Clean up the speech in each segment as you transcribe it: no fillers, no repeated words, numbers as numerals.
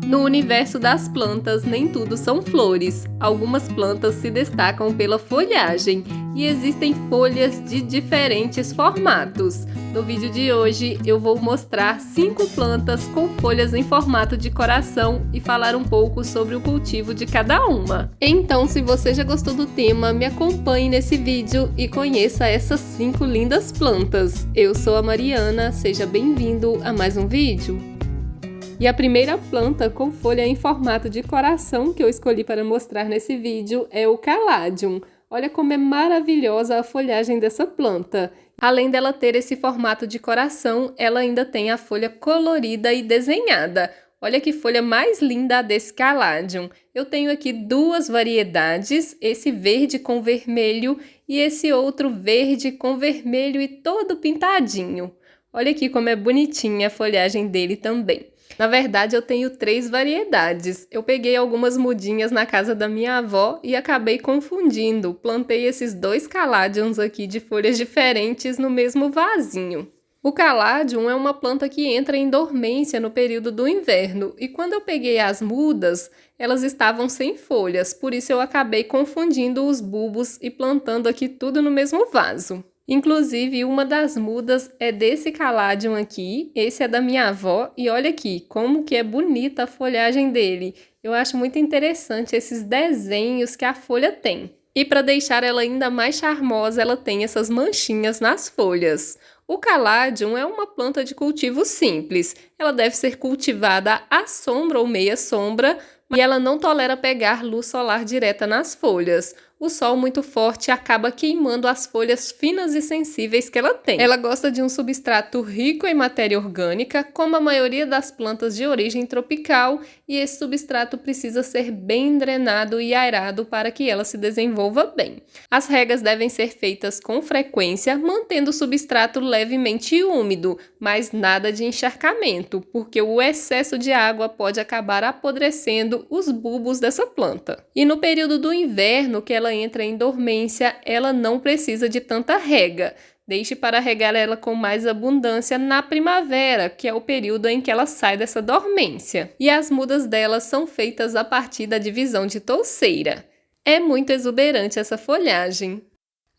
No universo das plantas, nem tudo são flores. Algumas plantas se destacam pela folhagem e existem folhas de diferentes formatos. No vídeo de hoje, eu vou mostrar 5 plantas com folhas em formato de coração e falar um pouco sobre o cultivo de cada uma. Então, se você já gostou do tema, me acompanhe nesse vídeo e conheça essas 5 lindas plantas. Eu sou a Mariana, seja bem-vindo a mais um vídeo. E a primeira planta com folha em formato de coração que eu escolhi para mostrar nesse vídeo é o Caladium. Olha como é maravilhosa a folhagem dessa planta. Além dela ter esse formato de coração, ela ainda tem a folha colorida e desenhada. Olha que folha mais linda desse Caladium. Eu tenho aqui 2 variedades, esse verde com vermelho e esse outro verde com vermelho e todo pintadinho. Olha aqui como é bonitinha a folhagem dele também. Na verdade, eu tenho 3 variedades. Eu peguei algumas mudinhas na casa da minha avó e acabei confundindo. Plantei esses 2 Caladiums aqui de folhas diferentes no mesmo vasinho. O Caladium é uma planta que entra em dormência no período do inverno e quando eu peguei as mudas, elas estavam sem folhas, por isso eu acabei confundindo os bulbos e plantando aqui tudo no mesmo vaso. Inclusive, uma das mudas é desse Caladium aqui, esse é da minha avó, e olha aqui como que é bonita a folhagem dele. Eu acho muito interessante esses desenhos que a folha tem. E para deixar ela ainda mais charmosa, ela tem essas manchinhas nas folhas. O Caladium é uma planta de cultivo simples. Ela deve ser cultivada à sombra ou meia sombra, e ela não tolera pegar luz solar direta nas folhas. O sol muito forte acaba queimando as folhas finas e sensíveis que ela tem. Ela gosta de um substrato rico em matéria orgânica, como a maioria das plantas de origem tropical, e esse substrato precisa ser bem drenado e aerado para que ela se desenvolva bem. As regas devem ser feitas com frequência, mantendo o substrato levemente úmido, mas nada de encharcamento, porque o excesso de água pode acabar apodrecendo os bulbos dessa planta. E no período do inverno, que ela entra em dormência, ela não precisa de tanta rega. Deixe para regar ela com mais abundância na primavera, que é o período em que ela sai dessa dormência. E as mudas dela são feitas a partir da divisão de touceira. É muito exuberante essa folhagem.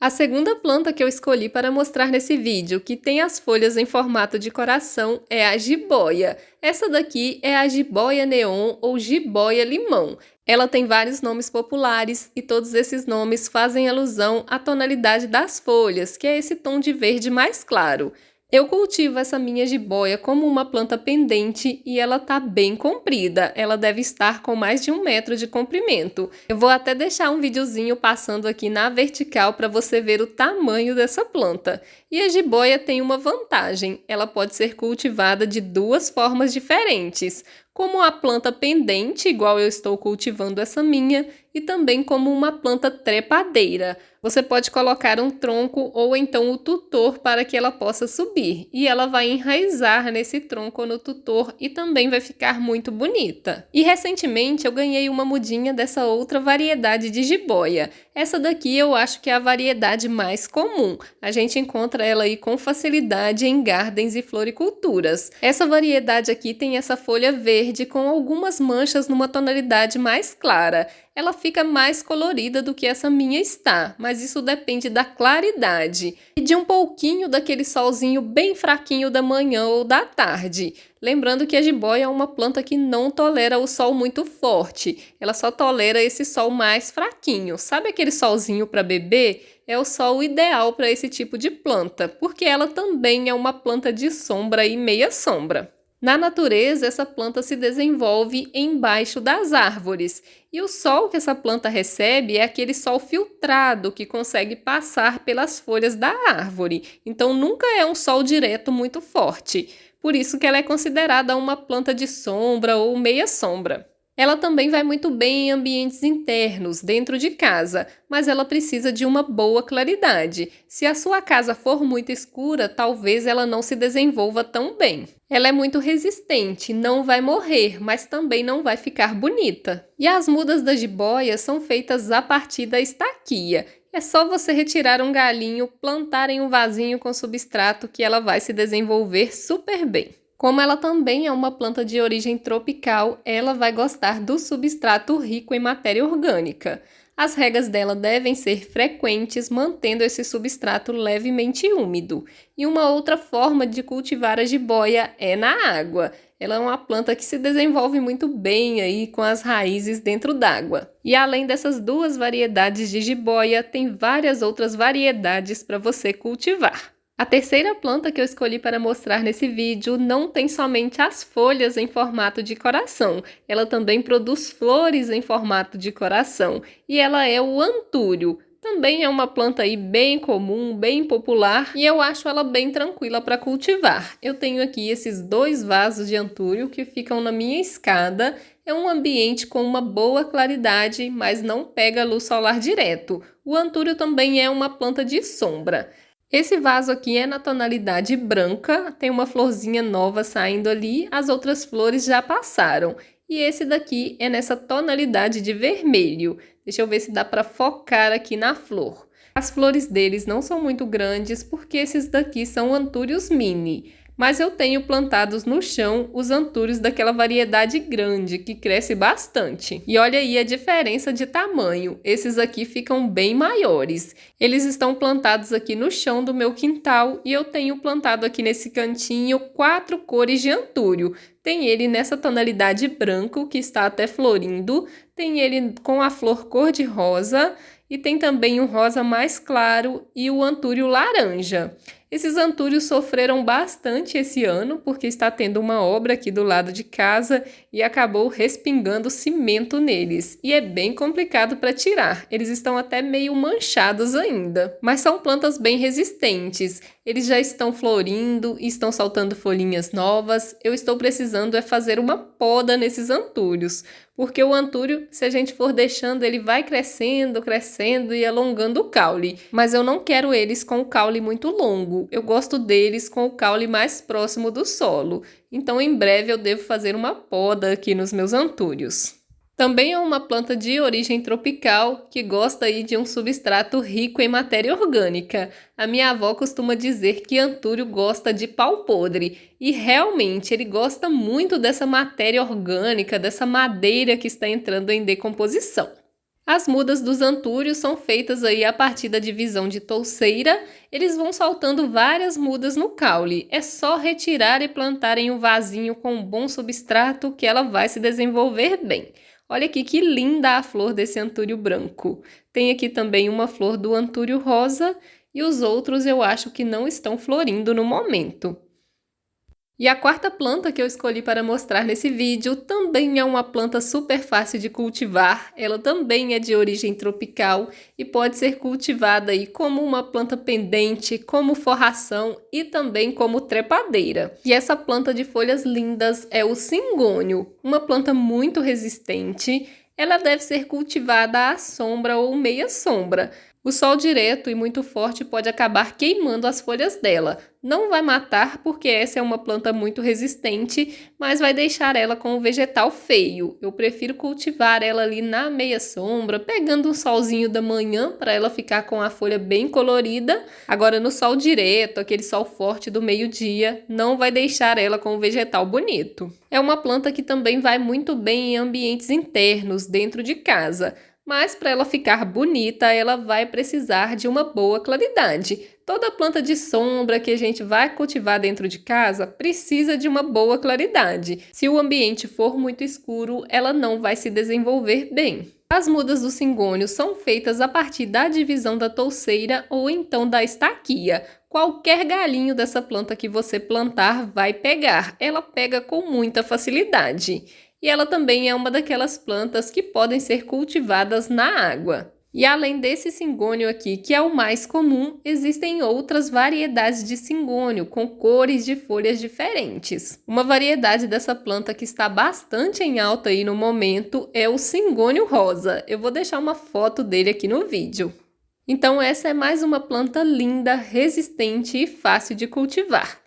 A segunda planta que eu escolhi para mostrar nesse vídeo, que tem as folhas em formato de coração, é a jiboia. Essa daqui é a jiboia neon ou jiboia limão. Ela tem vários nomes populares e todos esses nomes fazem alusão à tonalidade das folhas, que é esse tom de verde mais claro. Eu cultivo essa minha jiboia como uma planta pendente e ela tá bem comprida. Ela deve estar com mais de 1 metro de comprimento. Eu vou até deixar um videozinho passando aqui na vertical para você ver o tamanho dessa planta. E a jiboia tem uma vantagem, ela pode ser cultivada de 2 formas diferentes, como a planta pendente, igual eu estou cultivando essa minha, e também como uma planta trepadeira. Você pode colocar um tronco ou então o tutor para que ela possa subir, e ela vai enraizar nesse tronco ou no tutor e também vai ficar muito bonita. E recentemente eu ganhei uma mudinha dessa outra variedade de jiboia. Essa daqui eu acho que é a variedade mais comum. A gente encontra ela aí com facilidade em gardens e floriculturas. Essa variedade aqui tem essa folha verde com algumas manchas numa tonalidade mais clara. Ela fica mais colorida do que essa minha está, mas isso depende da claridade e de um pouquinho daquele solzinho bem fraquinho da manhã ou da tarde. Lembrando que a jiboia é uma planta que não tolera o sol muito forte, ela só tolera esse sol mais fraquinho. Sabe aquele solzinho para bebê? É o sol ideal para esse tipo de planta, porque ela também é uma planta de sombra e meia sombra. Na natureza, essa planta se desenvolve embaixo das árvores, e o sol que essa planta recebe é aquele sol filtrado que consegue passar pelas folhas da árvore, então nunca é um sol direto muito forte, por isso que ela é considerada uma planta de sombra ou meia sombra. Ela também vai muito bem em ambientes internos, dentro de casa, mas ela precisa de uma boa claridade. Se a sua casa for muito escura, talvez ela não se desenvolva tão bem. Ela é muito resistente, não vai morrer, mas também não vai ficar bonita. E as mudas da jiboia são feitas a partir da estaquia. É só você retirar um galinho, plantar em um vasinho com substrato que ela vai se desenvolver super bem. Como ela também é uma planta de origem tropical, ela vai gostar do substrato rico em matéria orgânica. As regas dela devem ser frequentes, mantendo esse substrato levemente úmido. E uma outra forma de cultivar a jiboia é na água. Ela é uma planta que se desenvolve muito bem aí com as raízes dentro d'água. E além dessas duas variedades de jiboia, tem várias outras variedades para você cultivar. A terceira planta que eu escolhi para mostrar nesse vídeo não tem somente as folhas em formato de coração, ela também produz flores em formato de coração, e ela é o antúrio. Também é uma planta aí bem comum, bem popular, e eu acho ela bem tranquila para cultivar. Eu tenho aqui esses 2 vasos de antúrio que ficam na minha escada. É um ambiente com uma boa claridade, mas não pega luz solar direto. O antúrio também é uma planta de sombra. Esse vaso aqui é na tonalidade branca, tem uma florzinha nova saindo ali, as outras flores já passaram. E esse daqui é nessa tonalidade de vermelho. Deixa eu ver se dá para focar aqui na flor. As flores deles não são muito grandes porque esses daqui são antúrios mini. Mas eu tenho plantados no chão os antúrios daquela variedade grande, que cresce bastante. E olha aí a diferença de tamanho, esses aqui ficam bem maiores. Eles estão plantados aqui no chão do meu quintal e eu tenho plantado aqui nesse cantinho 4 cores de antúrio. Tem ele nessa tonalidade branco, que está até florindo, tem ele com a flor cor-de-rosa e tem também um rosa mais claro e o antúrio laranja. Esses antúrios sofreram bastante esse ano, porque está tendo uma obra aqui do lado de casa e acabou respingando cimento neles. E é bem complicado para tirar, eles estão até meio manchados ainda. Mas são plantas bem resistentes, eles já estão florindo e estão soltando folhinhas novas. Eu estou precisando é fazer uma poda nesses antúrios, porque o antúrio, se a gente for deixando, ele vai crescendo, crescendo e alongando o caule. Mas eu não quero eles com o caule muito longo. Eu gosto deles com o caule mais próximo do solo. Então, em breve, eu devo fazer uma poda aqui nos meus antúrios. Também é uma planta de origem tropical que gosta aí de um substrato rico em matéria orgânica. A minha avó costuma dizer que antúrio gosta de pau podre e realmente ele gosta muito dessa matéria orgânica, dessa madeira que está entrando em decomposição. As mudas dos antúrios são feitas aí a partir da divisão de touceira. Eles vão soltando várias mudas no caule. É só retirar e plantar em um vasinho com um bom substrato que ela vai se desenvolver bem. Olha aqui que linda a flor desse antúrio branco. Tem aqui também uma flor do antúrio rosa e os outros eu acho que não estão florindo no momento. E a quarta planta que eu escolhi para mostrar nesse vídeo também é uma planta super fácil de cultivar. Ela também é de origem tropical e pode ser cultivada aí como uma planta pendente, como forração e também como trepadeira. E essa planta de folhas lindas é o cingônio, uma planta muito resistente. Ela deve ser cultivada à sombra ou meia sombra. O sol direto e muito forte pode acabar queimando as folhas dela. Não vai matar porque essa é uma planta muito resistente, mas vai deixar ela com um vegetal feio. Eu prefiro cultivar ela ali na meia sombra, pegando um solzinho da manhã para ela ficar com a folha bem colorida. Agora no sol direto, aquele sol forte do meio-dia, não vai deixar ela com um vegetal bonito. É uma planta que também vai muito bem em ambientes internos, dentro de casa. Mas para ela ficar bonita, ela vai precisar de uma boa claridade. Toda planta de sombra que a gente vai cultivar dentro de casa precisa de uma boa claridade. Se o ambiente for muito escuro, ela não vai se desenvolver bem. As mudas do cingônio são feitas a partir da divisão da touceira ou então da estaquia. Qualquer galhinho dessa planta que você plantar vai pegar. Ela pega com muita facilidade. E ela também é uma daquelas plantas que podem ser cultivadas na água. E além desse cingônio aqui, que é o mais comum, existem outras variedades de cingônio com cores de folhas diferentes. Uma variedade dessa planta que está bastante em alta aí no momento é o cingônio rosa. Eu vou deixar uma foto dele aqui no vídeo. Então essa é mais uma planta linda, resistente e fácil de cultivar.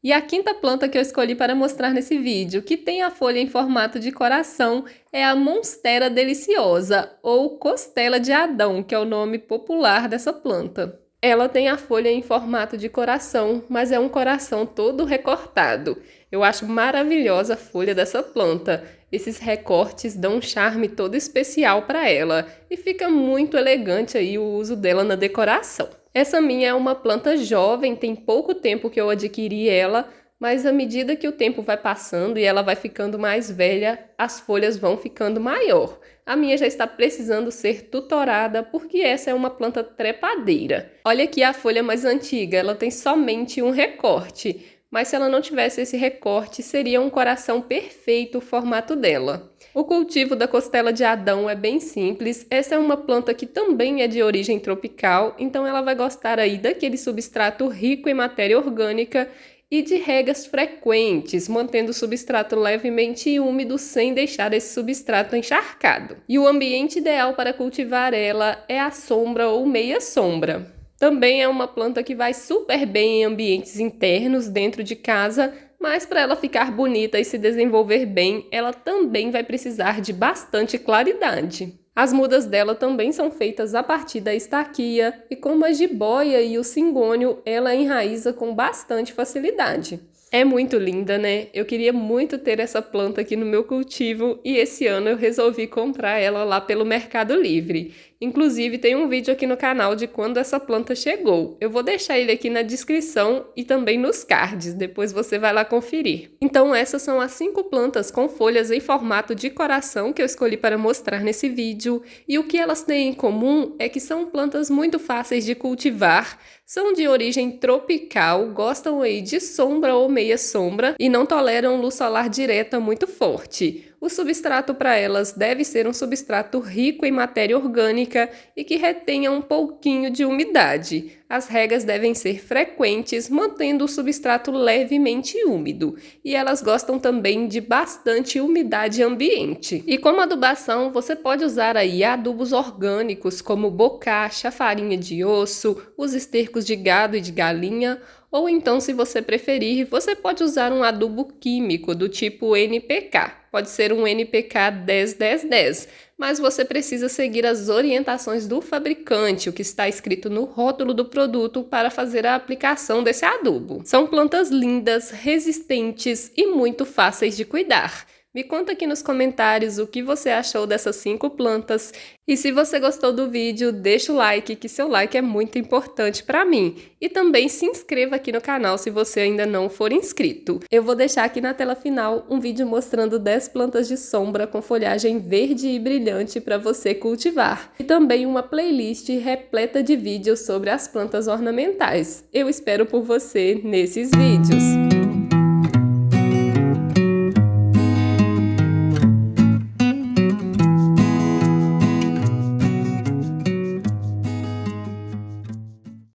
E a quinta planta que eu escolhi para mostrar nesse vídeo, que tem a folha em formato de coração, é a Monstera deliciosa, ou costela de Adão, que é o nome popular dessa planta. Ela tem a folha em formato de coração, mas é um coração todo recortado. Eu acho maravilhosa a folha dessa planta. Esses recortes dão um charme todo especial para ela e fica muito elegante aí o uso dela na decoração. Essa minha é uma planta jovem, tem pouco tempo que eu adquiri ela, mas à medida que o tempo vai passando e ela vai ficando mais velha, as folhas vão ficando maior. A minha já está precisando ser tutorada porque essa é uma planta trepadeira. Olha aqui a folha mais antiga, ela tem somente um recorte, mas se ela não tivesse esse recorte, seria um coração perfeito o formato dela. O cultivo da costela de Adão é bem simples. Essa é uma planta que também é de origem tropical, então ela vai gostar aí daquele substrato rico em matéria orgânica e de regas frequentes, mantendo o substrato levemente úmido sem deixar esse substrato encharcado. E o ambiente ideal para cultivar ela é a sombra ou meia sombra. Também é uma planta que vai super bem em ambientes internos dentro de casa, mas para ela ficar bonita e se desenvolver bem, ela também vai precisar de bastante claridade. As mudas dela também são feitas a partir da estaquia e como a jiboia e o cingônio, ela enraiza com bastante facilidade. É muito linda, né? Eu queria muito ter essa planta aqui no meu cultivo e esse ano eu resolvi comprar ela lá pelo Mercado Livre. Inclusive, tem um vídeo aqui no canal de quando essa planta chegou. Eu vou deixar ele aqui na descrição e também nos cards, depois você vai lá conferir. Então, essas são as 5 plantas com folhas em formato de coração que eu escolhi para mostrar nesse vídeo. E o que elas têm em comum é que são plantas muito fáceis de cultivar, são de origem tropical, gostam aí de sombra ou meia sombra e não toleram luz solar direta muito forte. O substrato para elas deve ser um substrato rico em matéria orgânica e que retenha um pouquinho de umidade. As regas devem ser frequentes, mantendo o substrato levemente úmido. E elas gostam também de bastante umidade ambiente. E como adubação, você pode usar aí adubos orgânicos como bocacha, farinha de osso, os estercos de gado e de galinha, ou então, se você preferir, você pode usar um adubo químico do tipo NPK. Pode ser um NPK 10-10-10, mas você precisa seguir as orientações do fabricante, o que está escrito no rótulo do produto para fazer a aplicação desse adubo. São plantas lindas, resistentes e muito fáceis de cuidar. Me conta aqui nos comentários o que você achou dessas 5 plantas e se você gostou do vídeo, deixa o like, que seu like é muito importante para mim. E também se inscreva aqui no canal se você ainda não for inscrito. Eu vou deixar aqui na tela final um vídeo mostrando 10 plantas de sombra com folhagem verde e brilhante para você cultivar. E também uma playlist repleta de vídeos sobre as plantas ornamentais. Eu espero por você nesses vídeos.